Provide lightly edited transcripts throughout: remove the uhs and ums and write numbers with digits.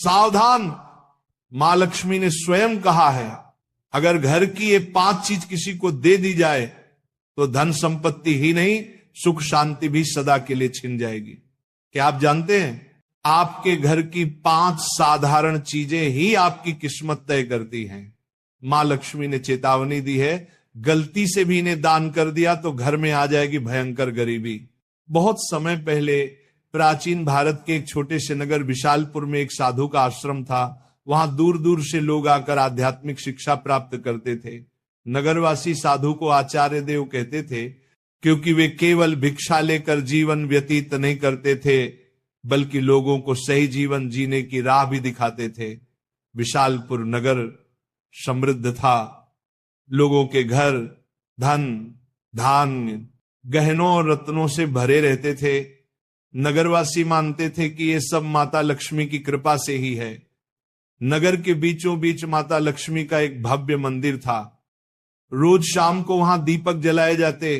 सावधान, मां लक्ष्मी ने स्वयं कहा है, अगर घर की ये 5 चीज किसी को दे दी जाए तो धन संपत्ति ही नहीं, सुख शांति भी सदा के लिए छिन जाएगी। क्या आप जानते हैं, आपके घर की 5 साधारण चीजें ही आपकी किस्मत तय करती हैं। मां लक्ष्मी ने चेतावनी दी है, गलती से भी इन्हें दान कर दिया तो घर में आ जाएगी भयंकर गरीबी। बहुत समय पहले प्राचीन भारत के एक छोटे से नगर विशालपुर में एक साधु का आश्रम था। वहां दूर दूर से लोग आकर आध्यात्मिक शिक्षा प्राप्त करते थे। नगरवासी साधु को आचार्य देव कहते थे, क्योंकि वे केवल भिक्षा लेकर जीवन व्यतीत नहीं करते थे, बल्कि लोगों को सही जीवन जीने की राह भी दिखाते थे। विशालपुर नगर समृद्ध था, लोगों के घर धन, धान्य, गहनों और रत्नों से भरे रहते थे। नगरवासी मानते थे कि ये सब माता लक्ष्मी की कृपा से ही है। नगर के बीचों बीच माता लक्ष्मी का एक भव्य मंदिर था। रोज शाम को वहां दीपक जलाए जाते,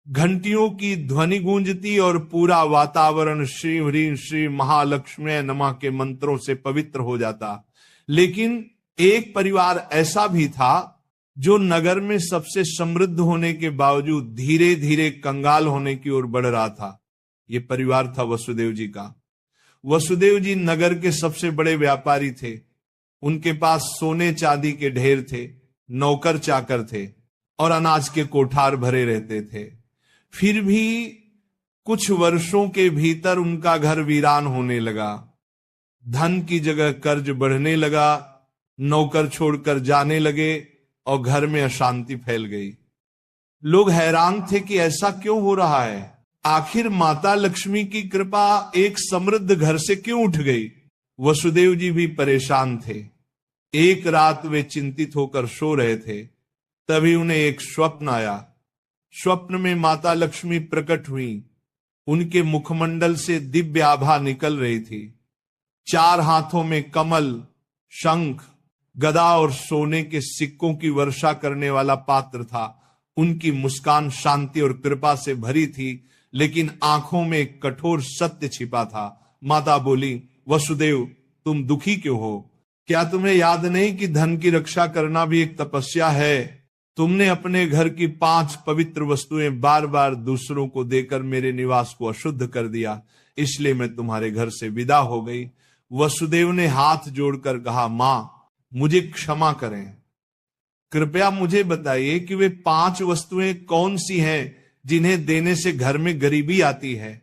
घंटियों की ध्वनि गूंजती और पूरा वातावरण श्री ह्रीं श्री महालक्ष्मी नमः के मंत्रों से पवित्र हो जाता। लेकिन एक परिवार ऐसा भी था जो नगर में सबसे समृद्ध होने के बावजूद धीरे धीरे कंगाल होने की ओर बढ़ रहा था। यह परिवार था वसुदेव जी का। वसुदेव जी नगर के सबसे बड़े व्यापारी थे। उनके पास सोने चांदी के ढेर थे, नौकर चाकर थे और अनाज के कोठार भरे रहते थे। फिर भी कुछ वर्षों के भीतर उनका घर वीरान होने लगा। धन की जगह कर्ज बढ़ने लगा, नौकर छोड़कर जाने लगे और घर में अशांति फैल गई। लोग हैरान थे कि ऐसा क्यों हो रहा है, आखिर माता लक्ष्मी की कृपा एक समृद्ध घर से क्यों उठ गई। वसुदेव जी भी परेशान थे। एक रात वे चिंतित होकर सो रहे थे, तभी उन्हें एक स्वप्न आया। स्वप्न में माता लक्ष्मी प्रकट हुई। उनके मुखमंडल से दिव्य आभा निकल रही थी। 4 हाथों में कमल, शंख, गदा और सोने के सिक्कों की वर्षा करने वाला पात्र था। उनकी मुस्कान शांति और कृपा से भरी थी, लेकिन आंखों में एक कठोर सत्य छिपा था। माता बोली, वसुदेव तुम दुखी क्यों हो? क्या तुम्हें याद नहीं कि धन की रक्षा करना भी एक तपस्या है? तुमने अपने घर की 5 पवित्र वस्तुएं बार बार दूसरों को देकर मेरे निवास को अशुद्ध कर दिया, इसलिए मैं तुम्हारे घर से विदा हो गई। वसुदेव ने हाथ जोड़कर कहा, मां मुझे क्षमा करें, कृपया मुझे बताइए कि वे 5 वस्तुएं कौन सी हैं जिन्हें देने से घर में गरीबी आती है।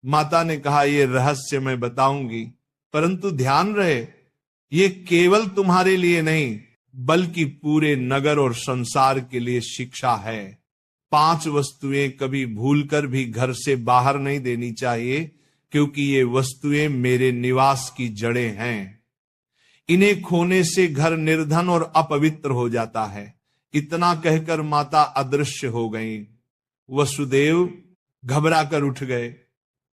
माता ने कहा, यह रहस्य मैं बताऊंगी, परंतु ध्यान रहे ये केवल तुम्हारे लिए नहीं बल्कि पूरे नगर और संसार के लिए शिक्षा है। 5 वस्तुएं कभी भूलकर भी घर से बाहर नहीं देनी चाहिए, क्योंकि ये वस्तुएं मेरे निवास की जड़ें हैं। इन्हें खोने से घर निर्धन और अपवित्र हो जाता है। इतना कहकर माता अदृश्य हो गईं। वसुदेव घबराकर उठ गए।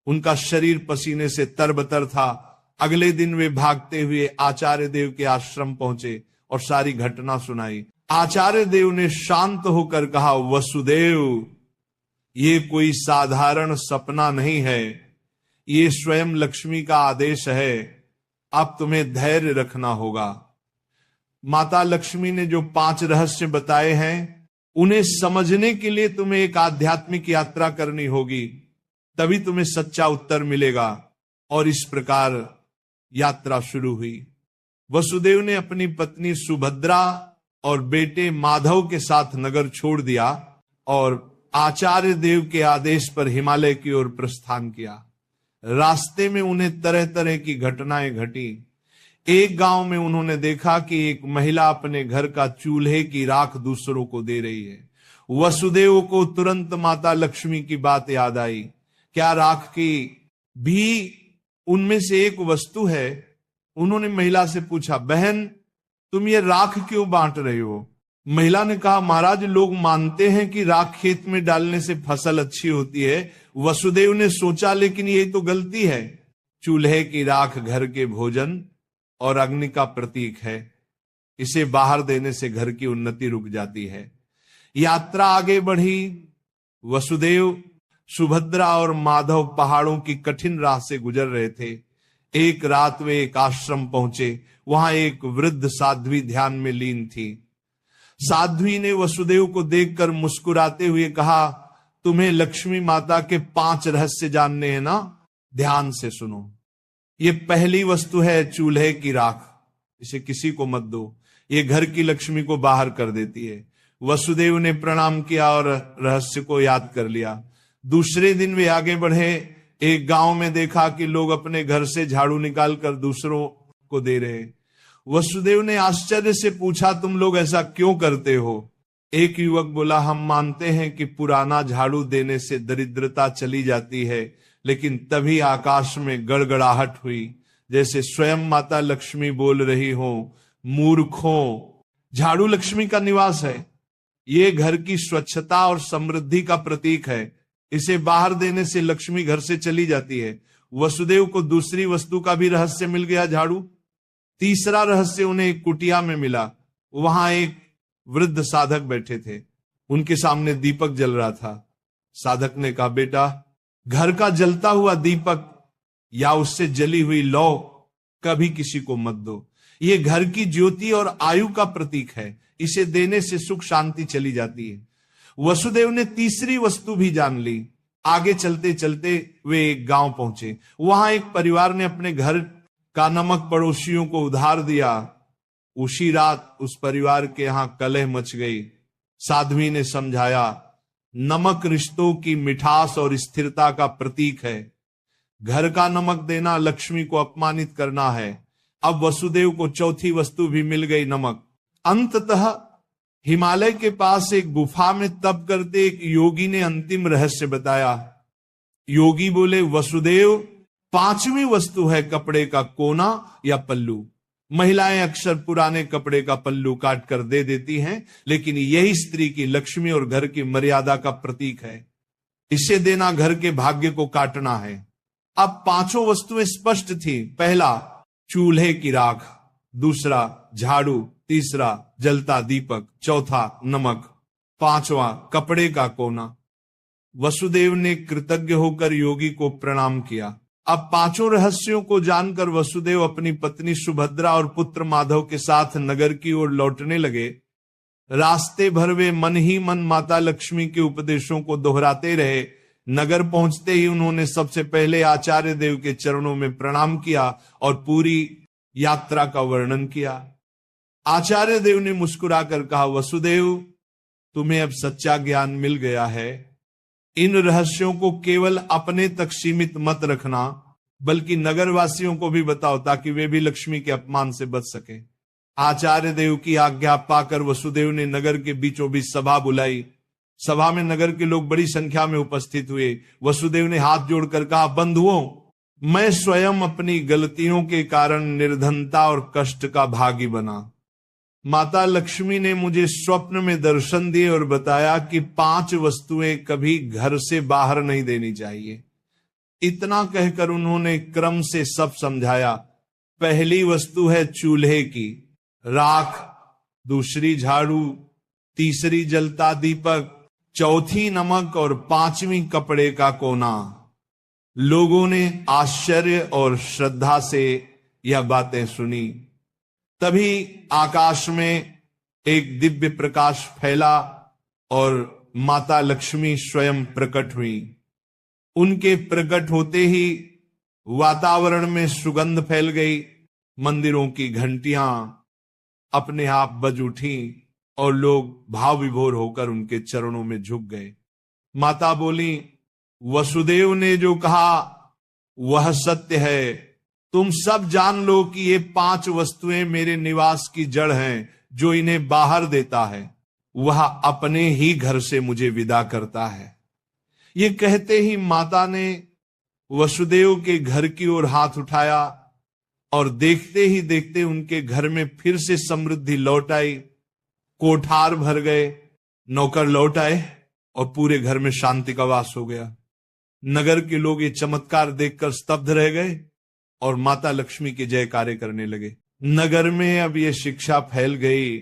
उनका शरीर पसीने से तरबतर था। अगले दिन वे भागते हुए आचार्य देव के आश्रम पहुंचे और सारी घटना सुनाई। आचार्य देव ने शांत होकर कहा, वसुदेव ये कोई साधारण सपना नहीं है, ये स्वयं लक्ष्मी का आदेश है। अब तुम्हें धैर्य रखना होगा। माता लक्ष्मी ने जो 5 रहस्य बताए हैं, उन्हें समझने के लिए तुम्हें एक आध्यात्मिक यात्रा करनी होगी, तभी तुम्हें सच्चा उत्तर मिलेगा। और इस प्रकार यात्रा शुरू हुई। वसुदेव ने अपनी पत्नी सुभद्रा और बेटे माधव के साथ नगर छोड़ दिया और आचार्य देव के आदेश पर हिमालय की ओर प्रस्थान किया। रास्ते में उन्हें तरह तरह की घटनाएं घटी। एक गांव में उन्होंने देखा कि एक महिला अपने घर का चूल्हे की राख दूसरों को दे रही है। वसुदेव को तुरंत माता लक्ष्मी की बात याद आई। क्या राख की भी उनमें से एक वस्तु है? उन्होंने महिला से पूछा, बहन तुम ये राख क्यों बांट रही हो? महिला ने कहा, महाराज लोग मानते हैं कि राख खेत में डालने से फसल अच्छी होती है। वसुदेव ने सोचा, लेकिन यही तो गलती है। चूल्हे की राख घर के भोजन और अग्नि का प्रतीक है। इसे बाहर देने से घर की उन्नति रुक जाती है। यात्रा आगे बढ़ी। वसुदेव, सुभद्रा और माधव पहाड़ों की कठिन राह से गुजर रहे थे। एक रात वे एक आश्रम पहुंचे। वहां एक वृद्ध साध्वी ध्यान में लीन थी। साध्वी ने वसुदेव को देखकर मुस्कुराते हुए कहा, तुम्हें लक्ष्मी माता के 5 रहस्य जानने हैं ना? ध्यान से सुनो। ये पहली वस्तु है चूल्हे की राख। इसे किसी को मत दो, ये घर की लक्ष्मी को बाहर कर देती है। वसुदेव ने प्रणाम किया और रहस्य को याद कर लिया। दूसरे दिन वे आगे बढ़े। एक गांव में देखा कि लोग अपने घर से झाड़ू निकालकर दूसरों को दे रहे। वसुदेव ने आश्चर्य से पूछा, तुम लोग ऐसा क्यों करते हो? एक युवक बोला, हम मानते हैं कि पुराना झाड़ू देने से दरिद्रता चली जाती है। लेकिन तभी आकाश में गड़गड़ाहट हुई, जैसे स्वयं माता लक्ष्मी बोल रही हो, मूर्खों, झाड़ू लक्ष्मी का निवास है। ये घर की स्वच्छता और समृद्धि का प्रतीक है। इसे बाहर देने से लक्ष्मी घर से चली जाती है। वसुदेव को दूसरी वस्तु का भी रहस्य मिल गया, झाड़ू। तीसरा रहस्य उन्हें एक कुटिया में मिला। वहां एक वृद्ध साधक बैठे थे। उनके सामने दीपक जल रहा था। साधक ने कहा, बेटा, घर का जलता हुआ दीपक या उससे जली हुई लौ कभी किसी को मत दो। ये घर की ज्योति और आयु का प्रतीक है। इसे देने से सुख शांति चली जाती है। वसुदेव ने तीसरी वस्तु भी जान ली। आगे चलते चलते वे एक गांव पहुंचे। वहां एक परिवार ने अपने घर का नमक पड़ोसियों को उधार दिया। उसी रात उस परिवार के यहां कलह मच गई। साध्वी ने समझाया, नमक रिश्तों की मिठास और स्थिरता का प्रतीक है। घर का नमक देना लक्ष्मी को अपमानित करना है। अब वसुदेव को चौथी वस्तु भी मिल गई, नमक। अंततः हिमालय के पास एक गुफा में तप करते एक योगी ने अंतिम रहस्य बताया। योगी बोले, वसुदेव, 5वीं वस्तु है कपड़े का कोना या पल्लू। महिलाएं अक्सर पुराने कपड़े का पल्लू काट कर दे देती हैं, लेकिन यही स्त्री की लक्ष्मी और घर की मर्यादा का प्रतीक है। इसे देना घर के भाग्य को काटना है। अब 5 वस्तुएं स्पष्ट थी। पहला, चूल्हे की राख। दूसरा, झाड़ू। तीसरा, जलता दीपक। चौथा, नमक। 5वां, कपड़े का कोना। वसुदेव ने कृतज्ञ होकर योगी को प्रणाम किया। अब 5 रहस्यों को जानकर वसुदेव अपनी पत्नी सुभद्रा और पुत्र माधव के साथ नगर की ओर लौटने लगे। रास्ते भर वे मन ही मन माता लक्ष्मी के उपदेशों को दोहराते रहे। नगर पहुंचते ही उन्होंने सबसे पहले आचार्य देव के चरणों में प्रणाम किया और पूरी यात्रा का वर्णन किया। आचार्य देव ने मुस्कुराकर कहा, वसुदेव, तुम्हें अब सच्चा ज्ञान मिल गया है। इन रहस्यों को केवल अपने तक सीमित मत रखना, बल्कि नगरवासियों को भी बताओ, ताकि वे भी लक्ष्मी के अपमान से बच सके। आचार्य देव की आज्ञा पाकर वसुदेव ने नगर के बीचों बीच सभा बुलाई। सभा में नगर के लोग बड़ी संख्या में उपस्थित हुए। वसुदेव ने हाथ जोड़कर कहा, बंधुओं, मैं स्वयं अपनी गलतियों के कारण निर्धनता और कष्ट का भागी बना। माता लक्ष्मी ने मुझे स्वप्न में दर्शन दिए और बताया कि 5 वस्तुएं कभी घर से बाहर नहीं देनी चाहिए। इतना कहकर उन्होंने क्रम से सब समझाया। पहली वस्तु है चूल्हे की राख, दूसरी झाड़ू, तीसरी जलता दीपक, चौथी नमक और 5वीं कपड़े का कोना। लोगों ने आश्चर्य और श्रद्धा से यह बातें सुनी। तभी आकाश में एक दिव्य प्रकाश फैला और माता लक्ष्मी स्वयं प्रकट हुई। उनके प्रकट होते ही वातावरण में सुगंध फैल गई। मंदिरों की घंटियां अपने आप बज उठी और लोग भाव विभोर होकर उनके चरणों में झुक गए। माता बोली, वसुदेव ने जो कहा वह सत्य है। तुम सब जान लो कि ये 5 वस्तुएं मेरे निवास की जड़ हैं। जो इन्हें बाहर देता है वह अपने ही घर से मुझे विदा करता है। ये कहते ही माता ने वसुदेव के घर की ओर हाथ उठाया और देखते ही देखते उनके घर में फिर से समृद्धि लौट आई। कोठार भर गए, नौकर लौट आए और पूरे घर में शांति का वास हो गया। नगर के लोग ये चमत्कार देखकर स्तब्ध रह गए और माता लक्ष्मी के जयकारे करने लगे। नगर में अब यह शिक्षा फैल गई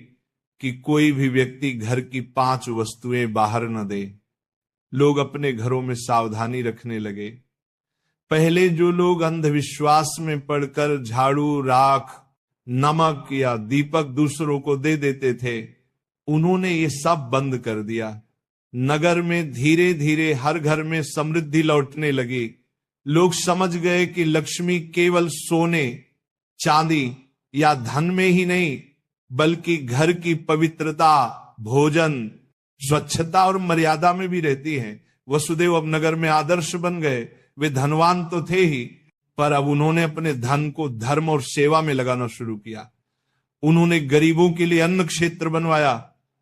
कि कोई भी व्यक्ति घर की 5 वस्तुएं बाहर न दे। लोग अपने घरों में सावधानी रखने लगे। पहले जो लोग अंधविश्वास में पड़कर झाड़ू, राख, नमक या दीपक दूसरों को दे देते थे, उन्होंने ये सब बंद कर दिया। नगर में धीरे धीरे हर घर में समृद्धि लौटने लगी। लोग समझ गए कि लक्ष्मी केवल सोने, चांदी या धन में ही नहीं, बल्कि घर की पवित्रता, भोजन, स्वच्छता और मर्यादा में भी रहती है। वसुदेव अब नगर में आदर्श बन गए। वे धनवान तो थे ही, पर अब उन्होंने अपने धन को धर्म और सेवा में लगाना शुरू किया। उन्होंने गरीबों के लिए अन्न क्षेत्र बनवाया,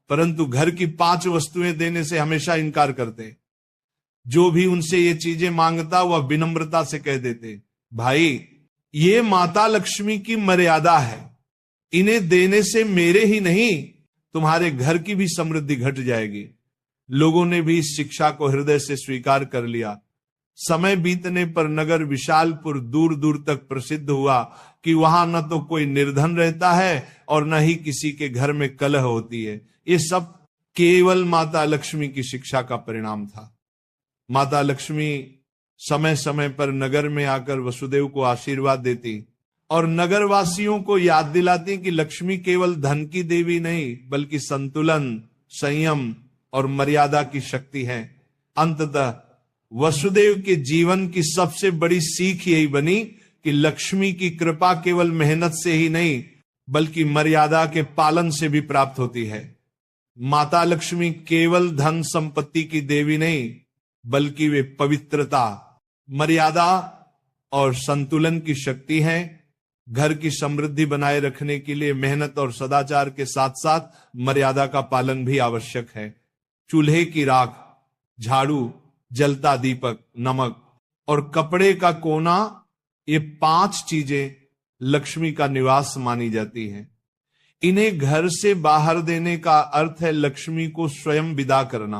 परंतु घर की 5 वस्तुएं देने से हमेशा इनकार करते। जो भी उनसे ये चीजें मांगता वह विनम्रता से कह देते, भाई ये माता लक्ष्मी की मर्यादा है, इन्हें देने से मेरे ही नहीं तुम्हारे घर की भी समृद्धि घट जाएगी। लोगों ने भी इस शिक्षा को हृदय से स्वीकार कर लिया। समय बीतने पर नगर विशालपुर दूर दूर तक प्रसिद्ध हुआ कि वहां न तो कोई निर्धन रहता है और न ही किसी के घर में कलह होती है। ये सब केवल माता लक्ष्मी की शिक्षा का परिणाम था। माता लक्ष्मी समय समय पर नगर में आकर वसुदेव को आशीर्वाद देती और नगरवासियों को याद दिलाती कि लक्ष्मी केवल धन की देवी नहीं, बल्कि संतुलन, संयम और मर्यादा की शक्ति है। अंततः वसुदेव के जीवन की सबसे बड़ी सीख यही बनी कि लक्ष्मी की कृपा केवल मेहनत से ही नहीं, बल्कि मर्यादा के पालन से भी प्राप्त होती है। माता लक्ष्मी केवल धन संपत्ति की देवी नहीं, बल्कि वे पवित्रता, मर्यादा और संतुलन की शक्ति है। घर की समृद्धि बनाए रखने के लिए मेहनत और सदाचार के साथ साथ मर्यादा का पालन भी आवश्यक है। चूल्हे की राख, झाड़ू, जलता दीपक, नमक और कपड़े का कोना, ये 5 चीजें लक्ष्मी का निवास मानी जाती हैं। इन्हें घर से बाहर देने का अर्थ है लक्ष्मी को स्वयं विदा करना।